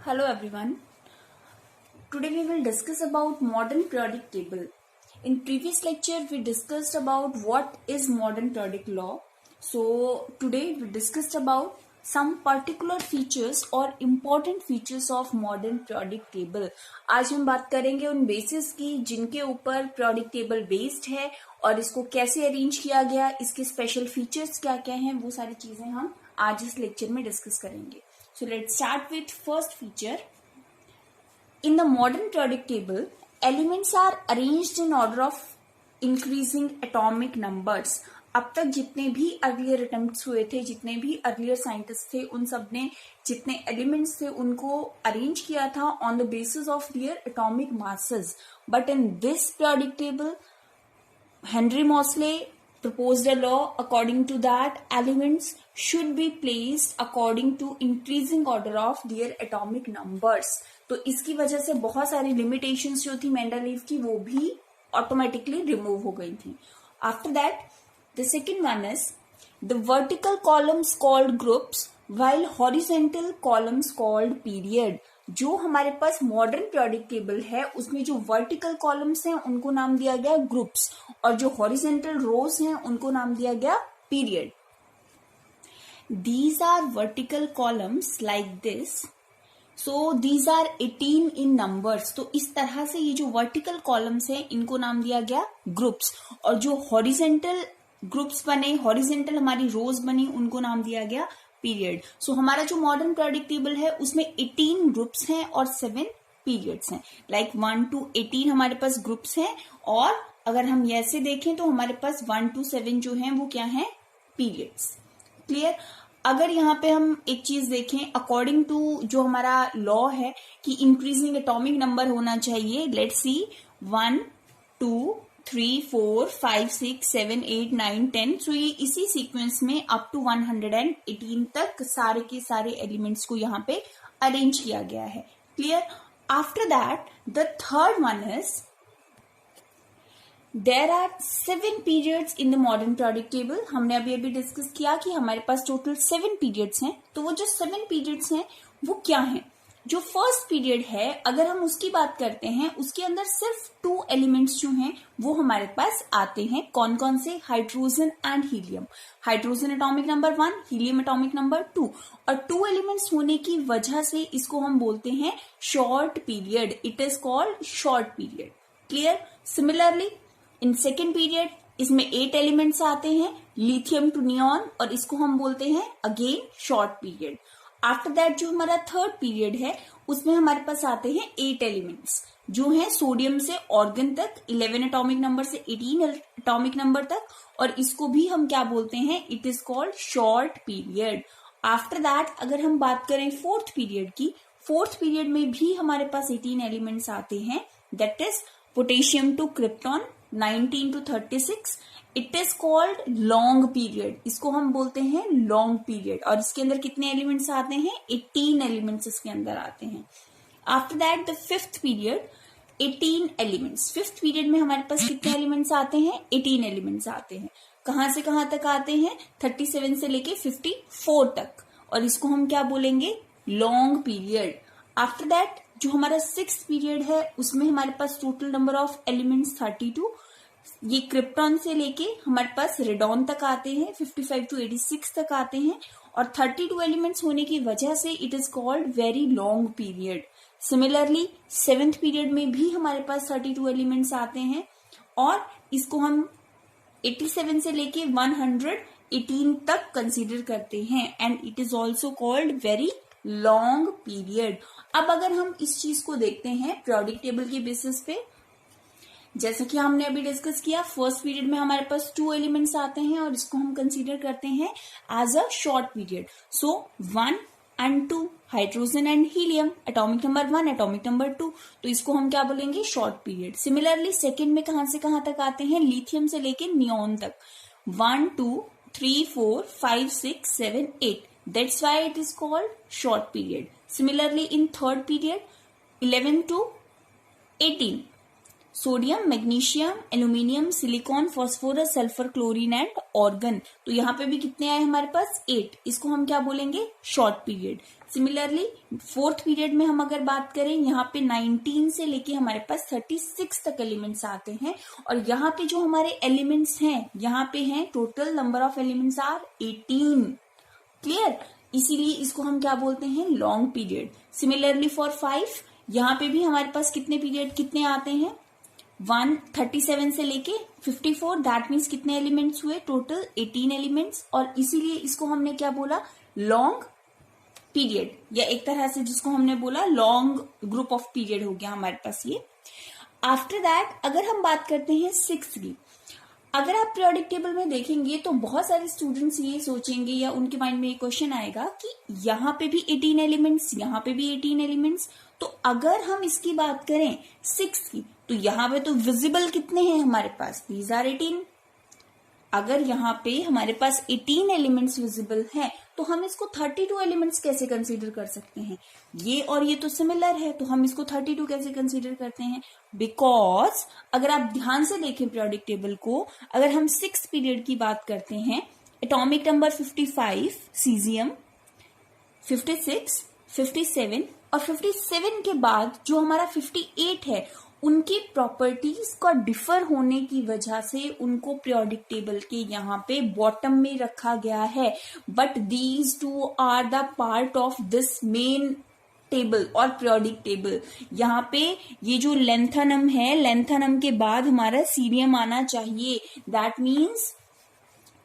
Hello everyone. Today we will discuss about modern periodic table. In previous lecture we discussed about what is modern periodic law. So today we discussed about some particular features or important features of modern periodic table. आज हम बात करेंगे उन basis की जिनके ऊपर periodic table based है और इसको कैसे अरेंज किया गया, इसके स्पेशल फीचर्स क्या क्या हैं, वो सारी चीजें हम आज इस लेक्चर में डिस्कस करेंगे. So let's start with first feature. In the modern periodic table, elements are arranged in order of increasing atomic numbers. अब तक जितने भी अर्लियर अटेम्प्ट्स हुए थे, जितने भी अर्लियर साइंटिस्ट थे, उन सब ने जितने एलिमेंट्स थे उनको अरेंज किया था on the basis of their atomic masses. But in this periodic table, Henry Moseley proposed a law according to that elements should be placed according to increasing order of their atomic numbers. तो इसकी वजह से बहुत सारी limitations जो थी Mendeleev की वो भी ऑटोमेटिकली रिमूव हो गई थी. After that the second one is the vertical columns called groups while horizontal columns called period. जो हमारे पास मॉडर्न periodic टेबल है उसमें जो वर्टिकल कॉलम्स हैं उनको नाम दिया गया ग्रुप्स और जो हॉरिजेंटल रोज हैं उनको नाम दिया गया period. These are vertical columns like this. So these are 18 in numbers. तो इस तरह से ये जो वर्टिकल कॉलम्स हैं इनको नाम दिया गया ग्रुप्स और जो हॉरिजेंटल ग्रुप्स बने, हॉरिजेंटल हमारी रोज बनी, उनको नाम दिया गया पीरियड. सो हमारा जो मॉडर्न periodic टेबल है उसमें 18 ग्रुप्स हैं और 7 पीरियड्स हैं. लाइक 1 to 18 हमारे पास ग्रुप्स हैं और अगर हम ऐसे देखें तो हमारे पास 1 to 7 जो हैं वो क्या हैं, पीरियड्स. क्लियर. अगर यहाँ पे हम एक चीज देखें अकॉर्डिंग टू जो हमारा लॉ है कि इंक्रीजिंग एटॉमिक नंबर होना चाहिए. Let's see 1 2 3 4 5 6 7 8 9 10. सो ये इसी सीक्वेंस में अप टू 118 तक सारे के सारे एलिमेंट्स को यहाँ पे अरेंज किया गया है. Clear. After that the third one is there are 7 periods in the modern periodic table. हमने अभी डिस्कस किया कि हमारे पास टोटल 7 पीरियड्स हैं. तो वो जो 7 पीरियड्स हैं वो क्या हैं. जो फर्स्ट पीरियड है अगर हम उसकी बात करते हैं उसके अंदर सिर्फ 2 एलिमेंट्स जो हैं वो हमारे पास आते हैं. कौन कौन से? Hydrogen and helium. Hydrogen atomic number 1, helium atomic number 2 और 2 एलिमेंट्स होने की वजह से इसको हम बोलते हैं short period. It is called short period. Clear. Similarly in second period इसमें 8 एलिमेंट्स आते हैं, लिथियम टू नियॉन, और इसको हम बोलते हैं again short period. After that जो हमारा थर्ड पीरियड है उसमें हमारे पास आते हैं 8 एलिमेंट्स जो हैं सोडियम से ऑर्गन तक, 11 एटॉमिक नंबर से 18 एटॉमिक नंबर तक, और इसको भी हम क्या बोलते हैं, it is called short period. After that अगर हम बात करें फोर्थ पीरियड की, फोर्थ पीरियड में भी हमारे पास 18 एलिमेंट्स आते हैं. That is potassium to krypton 19 to 36. It is called long period. इसको हम बोलते हैं लॉन्ग पीरियड. और इसके अंदर कितने एलिमेंट्स आते हैं, 18 एलिमेंट्स इसके अंदर आते हैं. After that the fifth period 18 elements. Fifth period में हमारे पास कितने एलिमेंट्स आते हैं, 18 एलिमेंट्स आते हैं. कहां से कहां तक आते हैं, 37 से लेके 54 तक, और इसको हम क्या बोलेंगे, लॉन्ग पीरियड. आफ्टर दैट जो हमारा सिक्स्थ पीरियड है उसमें हमारे पास टोटल नंबर ऑफ एलिमेंट्स 32. ये क्रिप्टॉन से लेके हमारे पास रेडॉन तक आते हैं, 55 to 86 तक आते हैं, और 32 एलिमेंट्स होने की वजह से it is called very long period. Similarly seventh period में भी हमारे पास 32 एलिमेंट्स आते हैं और इसको हम 87 से लेके 118 तक कंसीडर करते हैं, and it is also called very long period. अब अगर हम इस चीज को देखते हैं periodic टेबल के बेसिस पे, जैसा कि हमने अभी डिस्कस किया, फर्स्ट पीरियड में हमारे पास 2 एलिमेंट्स आते हैं और इसको हम कंसीडर करते हैं as a short period. So 1 and 2 hydrogen and helium, atomic number 1, atomic number 2, तो इसको हम क्या बोलेंगे, शॉर्ट पीरियड. सिमिलरली सेकेंड में कहां से कहां तक आते हैं, लिथियम से लेके नियॉन तक, 1 2 3 4 5 6 7 8. That's why it is called short period. Similarly, in third period, 11 to 18. Sodium, magnesium, aluminium, silicon, phosphorus, sulphur, chlorine and organ. तो यहाँ पे भी कितने आए हमारे पास 8। इसको हम क्या बोलेंगे, short period. Similarly fourth period में हम अगर बात करें, यहाँ पे 19 से लेके हमारे पास 36 तक एलिमेंट्स आते हैं। और यहाँ पे जो हमारे एलिमेंट्स हैं, यहाँ पे हैं total number of elements are 18। Clear, इसीलिए इसको हम क्या बोलते हैं, लॉन्ग पीरियड। सिमिलरली फॉर 5, यहाँ पे भी हमारे पास कितने पीरियड कितने आते हैं, 137 से लेके 54। दैट मीन्स कितने एलिमेंट्स हुए, टोटल 18 एलिमेंट्स। और इसीलिए इसको हमने क्या बोला, लॉन्ग पीरियड, या एक तरह से जिसको हमने बोला लॉन्ग ग्रुप ऑफ पीरियड हो गया हमारे पास ये। आफ्टर दैट अगर हम बात करते हैं 6 की, अगर आप पीरियोडिक टेबल में देखेंगे तो बहुत सारे स्टूडेंट्स ये सोचेंगे या उनके माइंड में ये क्वेश्चन आएगा कि यहाँ पे भी 18 एलिमेंट्स, यहाँ पे भी 18 एलिमेंट्स। तो अगर हम इसकी बात करें 6 की, तो यहाँ पे तो विजिबल कितने हैं हमारे पास, दीज आर 18। अगर यहाँ पे हमारे पास 18 एलिमेंट्स विजिबल हैं, तो हम इसको 32 एलिमेंट्स कैसे कंसीडर कर सकते हैं, ये और ये तो सिमिलर है, तो हम इसको 32 कैसे कंसीडर करते हैं, बिकॉज अगर आप ध्यान से देखें पीरियोडिक टेबल को, अगर हम 6 पीरियड की बात करते हैं, एटॉमिक नंबर 55 सीजियम, 56, 57 और 57 के बाद जो हमारा 58 है, उनकी प्रॉपर्टीज का डिफर होने की वजह से उनको पीरियोडिक टेबल के यहाँ पे बॉटम में रखा गया है। But these two are the part of this main table और पीरियोडिक टेबल। यहाँ पे ये जो लेंथनम है, लेंथनम के बाद हमारा सीरियम आना चाहिए। दैट मीन्स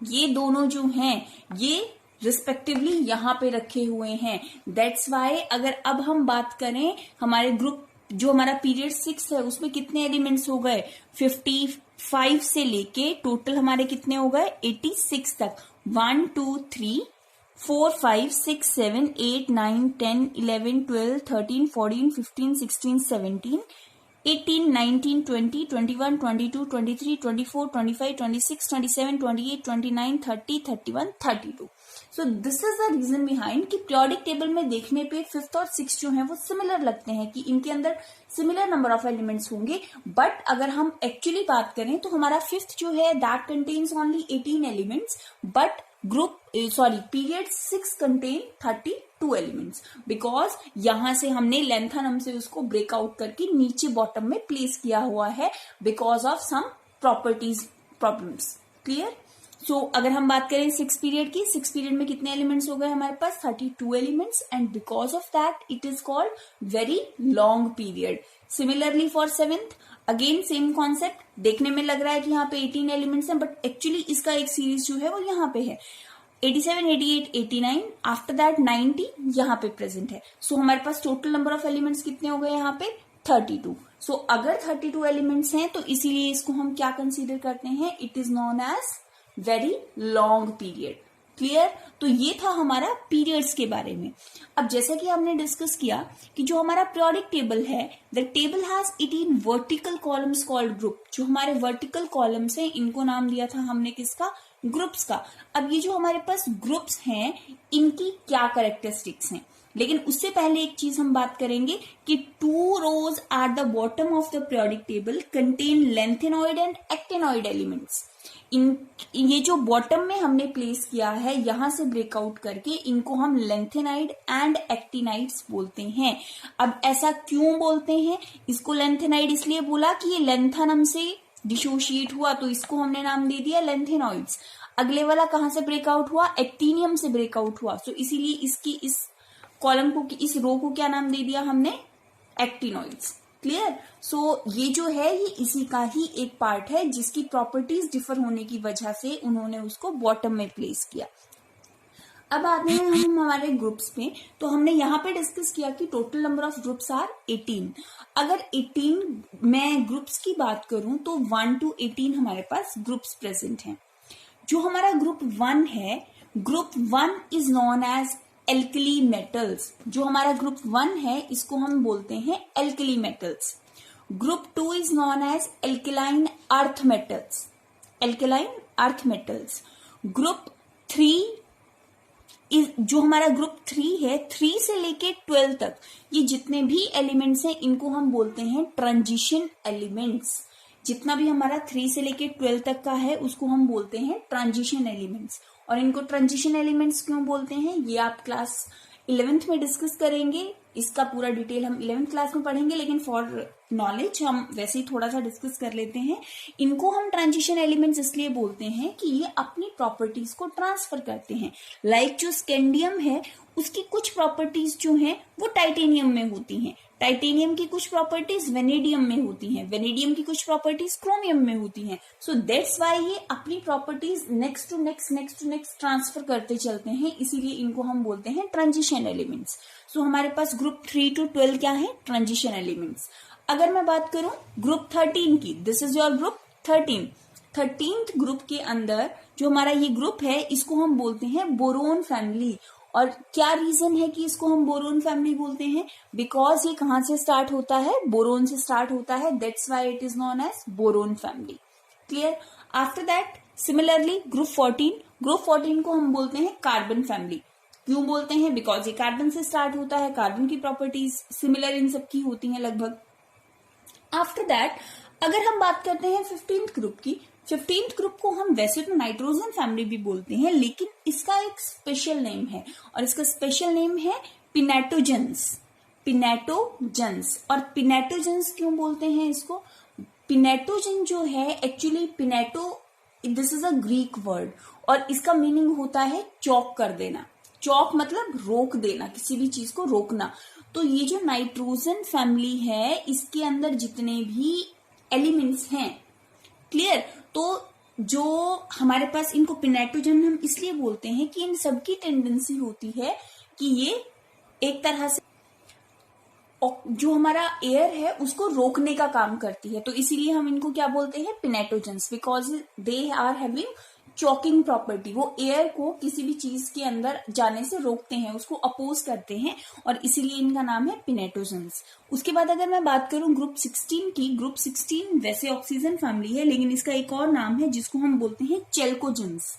ये दोनों जो हैं ये रिस्पेक्टिवली यहाँ पे रखे हुए हैं। दैट्स वाई अगर अब हम बात करें हमारे ग्रुप, जो हमारा पीरियड 6 है उसमें कितने एलिमेंट्स हो गए, 55 से लेके टोटल हमारे कितने हो गए 86 तक। 1 2 3 4 5 6 7 8 9 10 11 12 13 14 15 16 17 18 19 20 21 22 23 24 25 26 27 28 29 30 31 32। So this is the reason behind कि पीरियोडिक टेबल में देखने पे 5th और 6th जो है वो सिमिलर लगते हैं, कि इनके अंदर सिमिलर नंबर ऑफ एलिमेंट्स होंगे। बट अगर हम एक्चुअली बात करें तो हमारा 5th जो है that contains only 18 elements, but period 6 contain 32 elements, because यहां से हमने लेंथनम से उसको ब्रेकआउट करके नीचे बॉटम में प्लेस किया हुआ है because of some properties problems. Clear. So अगर हम बात करें 6 पीरियड की, 6 पीरियड में कितने एलिमेंट्स हो गए हमारे पास 32 elements, and because of that it is called very long period. Similarly for 7th again same concept, देखने में लग रहा है कि यहाँ पे 18 एलिमेंट्स हैं, बट एक्चुअली इसका एक सीरीज जो है वो यहाँ पे है 87, 88, 89, आफ्टर दैट 90 यहाँ पे प्रेजेंट है। सो हमारे पास टोटल नंबर ऑफ एलिमेंट्स कितने हो गए यहाँ पे 32। सो अगर 32 एलिमेंट्स हैं तो इसीलिए इसको हम क्या कंसीडर करते हैं, it is known as very long period. Clear. तो ये था हमारा पीरियड्स के बारे में। अब जैसा कि हमने डिस्कस किया कि जो हमारा पीरियोडिक टेबल है, the table has 18 vertical columns called group. जो हमारे वर्टिकल कॉलम्स हैं इनको नाम दिया था हमने किसका, ग्रुप्स का। अब ये जो हमारे पास ग्रुप्स हैं इनकी क्या कैरेक्टरिस्टिक्स हैं, लेकिन उससे पहले एक चीज हम बात करेंगे कि 2 rows at the bottom of the periodic table contain lanthanoid and actinoid elements. ये जो बॉटम में हमने प्लेस किया है यहां से ब्रेकआउट करके इनको हम लेंथेनाइड एंड एक्टिनाइड्स बोलते हैं। अब ऐसा क्यों बोलते हैं, इसको लेंथेनाइड इसलिए बोला कि ये लेंथनम से डिसोशिएट हुआ तो इसको हमने नाम दे दिया लेंथेनॉइड्स। अगले वाला कहां से ब्रेकआउट हुआ, एक्टिनियम से ब्रेकआउट हुआ, सो इसीलिए इसकी इस कॉलम को, इस रो को क्या नाम दे दिया हमने, एक्टिनॉइड्स। क्लियर। सो ये जो है ये इसी का ही एक पार्ट है जिसकी प्रॉपर्टीज डिफर होने की वजह से उन्होंने उसको बॉटम में प्लेस किया। अब आते हैं हम हमारे ग्रुप्स में। तो हमने यहाँ पे डिस्कस किया कि total number of groups are 18। अगर 18 मैं ग्रुप्स की बात करूं तो 1 to 18 हमारे पास ग्रुप्स प्रेजेंट हैं। जो हमारा ग्रुप 1 है, group 1 is known as alkali metals. जो हमारा ग्रुप 1 है इसको हम बोलते हैं alkali metals. Group 2 is known as alkaline earth metals, alkaline earth metals. Group 3 is जो हमारा ग्रुप 3 है, 3 से लेके 12 तक ये जितने भी एलिमेंट्स हैं इनको हम बोलते हैं ट्रांजिशन एलिमेंट्स। जितना भी हमारा 3 से लेके 12 तक का है उसको हम बोलते हैं ट्रांजिशन एलिमेंट्स। और इनको ट्रांजिशन एलिमेंट्स क्यों बोलते हैं ये आप क्लास 11th में डिस्कस करेंगे। इसका पूरा डिटेल हम 11th क्लास में पढ़ेंगे, लेकिन फॉर नॉलेज हम वैसे ही थोड़ा सा डिस्कस कर लेते हैं। इनको हम ट्रांजिशन एलिमेंट्स इसलिए बोलते हैं कि ये अपनी प्रॉपर्टीज को ट्रांसफर करते हैं। लाइक जो स्कैंडियम है उसकी कुछ प्रॉपर्टीज जो हैं वो टाइटेनियम में होती हैं, टाइटेनियम की कुछ प्रॉपर्टीज वेनेडियम में होती हैं, वेनेडियम की कुछ प्रॉपर्टीज क्रोमियम में होती हैं। सो दैट्स वाई ये अपनी properties next to next transfer करते चलते हैं, इसीलिए इनको हम बोलते हैं ट्रांजिशन एलिमेंट्स। सो हमारे पास ग्रुप 3 to 12 क्या है? Transition elements. अगर मैं बात करूं ग्रुप 13 की, this is your group 13। 13th group के अंदर जो हमारा ये ग्रुप है इसको हम बोलते हैं बोरोन फैमिली। और क्या रीजन है कि इसको हम बोरोन फैमिली बोलते हैं? बिकॉज ये कहां से स्टार्ट होता है? बोरोन से स्टार्ट होता है, that's why it is known as boron family. Clear? After that similarly group 14 को हम बोलते हैं कार्बन फैमिली। क्यों बोलते हैं? बिकॉज ये कार्बन से स्टार्ट होता है, कार्बन की प्रॉपर्टीज सिमिलर इन सबकी होती हैं लगभग। आफ्टर दैट अगर हम बात करते हैं 15th ग्रुप की, 15th ग्रुप को हम वैसे तो नाइट्रोजन फैमिली भी बोलते हैं, लेकिन इसका एक स्पेशल नेम है और इसका स्पेशल नेम है पिनेटोजेंस। पिनेटोजेंस। और पिनेटोजेंस क्यों बोलते हैं इसको? पिनेटोजेन जो है एक्चुअली पिनेटो this is a Greek word और इसका मीनिंग होता है चॉक कर देना। चॉक मतलब रोक देना, किसी भी चीज को रोकना। तो ये जो नाइट्रोजन फैमिली है इसके अंदर जितने भी एलिमेंट्स हैं, क्लियर, तो जो हमारे पास इनको पिनेटोजेन हम इसलिए बोलते हैं कि इन सबकी टेंडेंसी होती है कि ये एक तरह से जो हमारा एयर है उसको रोकने का काम करती है। तो इसीलिए हम इनको क्या बोलते हैं? Pnictogens, because they are having choking property. वो एयर को किसी भी चीज के अंदर जाने से रोकते हैं, उसको अपोज करते हैं, और इसीलिए इनका नाम है पिनेटोजेंस। उसके बाद अगर मैं बात करूं ग्रुप 16 की, ग्रुप 16 वैसे ऑक्सीजन फैमिली है, लेकिन इसका एक और नाम है जिसको हम बोलते हैं चेल्कोजेंस।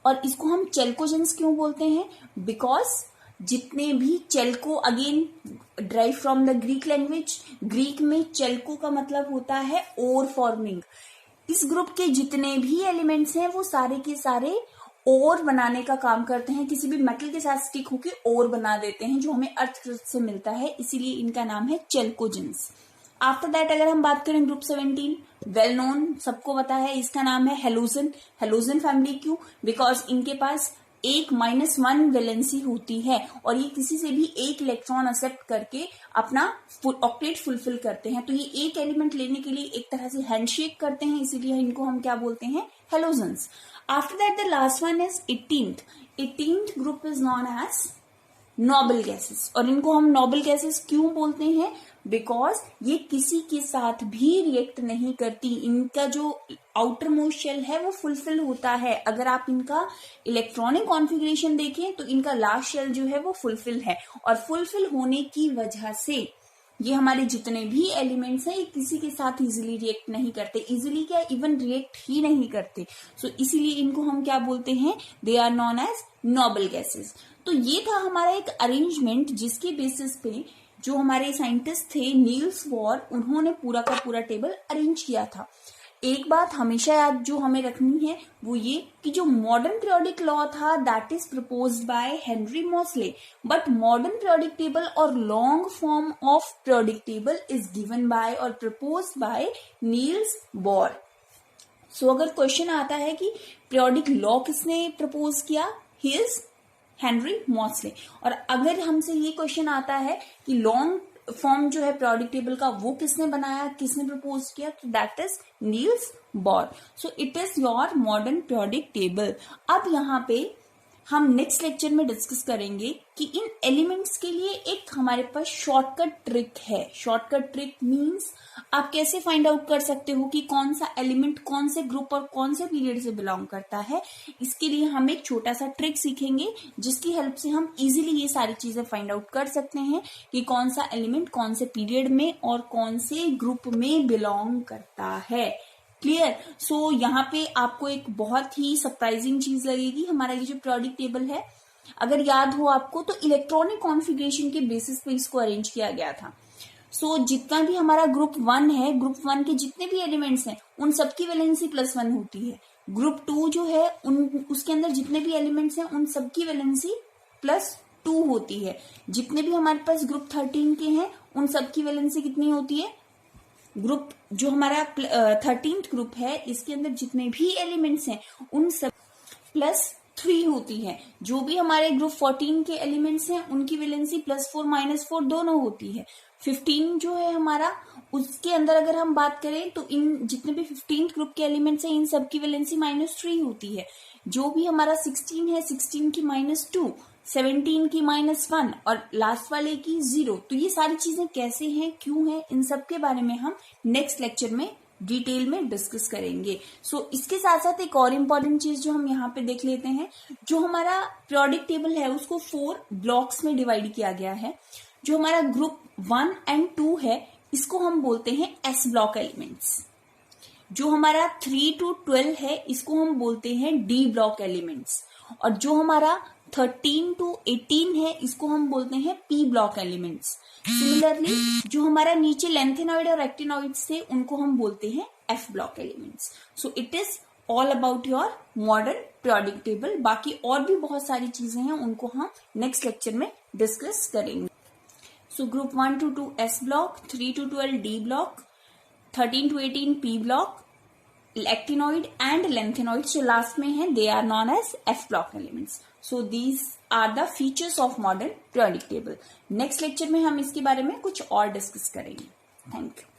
और इसको हम चेल्कोजेंस क्यों बोलते हैं? बिकॉज जितने भी चेल्को again drive from the Greek language, Greek में चेल्को का मतलब होता है ओर फॉर्मिंग। इस ग्रुप के जितने भी एलिमेंट्स हैं वो सारे के सारे ओर बनाने का काम करते हैं, किसी भी मेटल के साथ स्टिक होके ओर बना देते हैं जो हमें अर्थ से मिलता है, इसीलिए इनका नाम है चेल्कोजेंस। आफ्टर दैट अगर हम बात करें ग्रुप 17, वेल नोन, सबको पता है, इसका नाम है हेलोजन। हेलोजन फैमिली क्यों? बिकॉज इनके पास एक -1 वैलेंसी होती है और ये किसी से भी एक इलेक्ट्रॉन एक्सेप्ट करके अपना ऑक्टेट फुलफिल करते हैं। तो ये एक एलिमेंट लेने के लिए एक तरह से हैंडशेक करते हैं, इसीलिए इनको हम क्या बोलते हैं? Halogens. After that the last one is 18th group is known as noble gases. और इनको हम नोबल गैसेस क्यों बोलते हैं? बिकॉज ये किसी के साथ भी रिएक्ट नहीं करती, इनका जो आउटर मोस्ट शेल है वो फुलफिल होता है। अगर आप इनका इलेक्ट्रॉनिक कॉन्फ़िगरेशन देखें तो इनका लास्ट शेल जो है वो फुलफिल है, और फुलफिल होने की वजह से ये हमारे जितने भी एलिमेंट्स हैं ये किसी के साथ इजीली रिएक्ट नहीं करते, इजीली क्या इवन रिएक्ट ही नहीं करते। सो इसीलिए इनको हम क्या बोलते हैं? They are known as noble gases. तो ये था हमारा एक अरेंजमेंट जिसके बेसिस पे जो हमारे साइंटिस्ट थे नील्स बोर, उन्होंने पूरा का पूरा टेबल अरेंज किया था। एक बात हमेशा याद जो हमें रखनी है वो ये कि जो मॉडर्न पीरियोडिक लॉ था that is proposed by Henry Moseley, but modern periodic table और long form of periodic table is given by और proposed by Niels Bohr. So अगर क्वेश्चन आता है कि पीरियोडिक लॉ किसने प्रपोज किया, ही इज हेनरी मॉसले। और अगर हमसे ये क्वेश्चन आता है कि लॉन्ग फॉर्म जो है पीरियोडिक टेबल का वो किसने बनाया, किसने प्रपोज किया, तो that is Niels Bohr. So it is your modern periodic table. अब यहाँ पे हम नेक्स्ट लेक्चर में डिस्कस करेंगे कि इन एलिमेंट्स के लिए एक हमारे पास शॉर्टकट ट्रिक है। शॉर्टकट ट्रिक मींस आप कैसे फाइंड आउट कर सकते हो कि कौन सा एलिमेंट कौन से ग्रुप और कौन से पीरियड से बिलोंग करता है। इसके लिए हम एक छोटा सा ट्रिक सीखेंगे जिसकी हेल्प से हम इजीली ये सारी चीजें फाइंड आउट कर सकते हैं कि कौन सा एलिमेंट कौन से पीरियड में और कौन से ग्रुप में बिलोंग करता है। क्लियर? सो यहाँ पे आपको एक बहुत ही सरप्राइजिंग चीज लगेगी, हमारा ये जो पीरियोडिक टेबल है अगर याद हो आपको तो इलेक्ट्रॉनिक कॉन्फ़िगरेशन के बेसिस पे इसको अरेंज किया गया था। सो जितना भी हमारा ग्रुप 1 है, ग्रुप 1 के जितने भी एलिमेंट्स हैं उन सबकी वैलेंसी +1 होती है। ग्रुप 2 जो है उसके अंदर जितने भी एलिमेंट्स हैं उन सबकी वैलेंसी +2 होती है। जितने भी हमारे पास ग्रुप 13 के हैं उन सबकी वैलेंसी कितनी होती है? ग्रुप जो हमारा 13th ग्रुप है इसके अंदर जितने भी एलिमेंट्स हैं उन सब +3 होती है। जो भी हमारे ग्रुप 14 के एलिमेंट्स हैं उनकी वैलेंसी +4 -4 दोनों होती है। 15 जो है हमारा, उसके अंदर अगर हम बात करें तो इन जितने भी 15th ग्रुप के एलिमेंट्स हैं इन सब की वैलेंसी -3 होती है। जो भी हमारा 16 है 16 की -2, 17 की -1 और लास्ट वाले की 0। तो ये सारी चीजें कैसे हैं, क्यों हैं, इन सब के बारे में हम नेक्स्ट लेक्चर में डिटेल में डिस्कस करेंगे। सो इसके साथ साथ एक और इम्पॉर्टेंट चीज जो हम यहाँ पे देख लेते हैं, जो हमारा पीरियोडिक टेबल है उसको 4 ब्लॉक्स में डिवाइड किया गया है। जो हमारा ग्रुप 1 और 2 है इसको हम बोलते हैं एस ब्लॉक एलिमेंट्स। जो हमारा 3 to 12 है इसको हम बोलते हैं डी ब्लॉक एलिमेंट्स। और जो हमारा 13 to 18 है इसको हम बोलते हैं पी ब्लॉक एलिमेंट्स। सिमिलरली जो हमारा नीचे लेंथेनॉइड और एक्टिनॉइड्स थे उनको हम बोलते हैं F block elements. So it is all about your modern periodic table. बाकी और भी बहुत सारी चीजें हैं उनको हम नेक्स्ट लेक्चर में डिस्कस करेंगे। So group 1 to 2 S block, 3 to 12 D block, 13 to 18 P block, actinoid and lanthanoid जो लास्ट में है they are known as F block elements. So these are the features of modern periodic table. Next lecture में हम इसके बारे में कुछ और डिस्कस करेंगे। Thank you.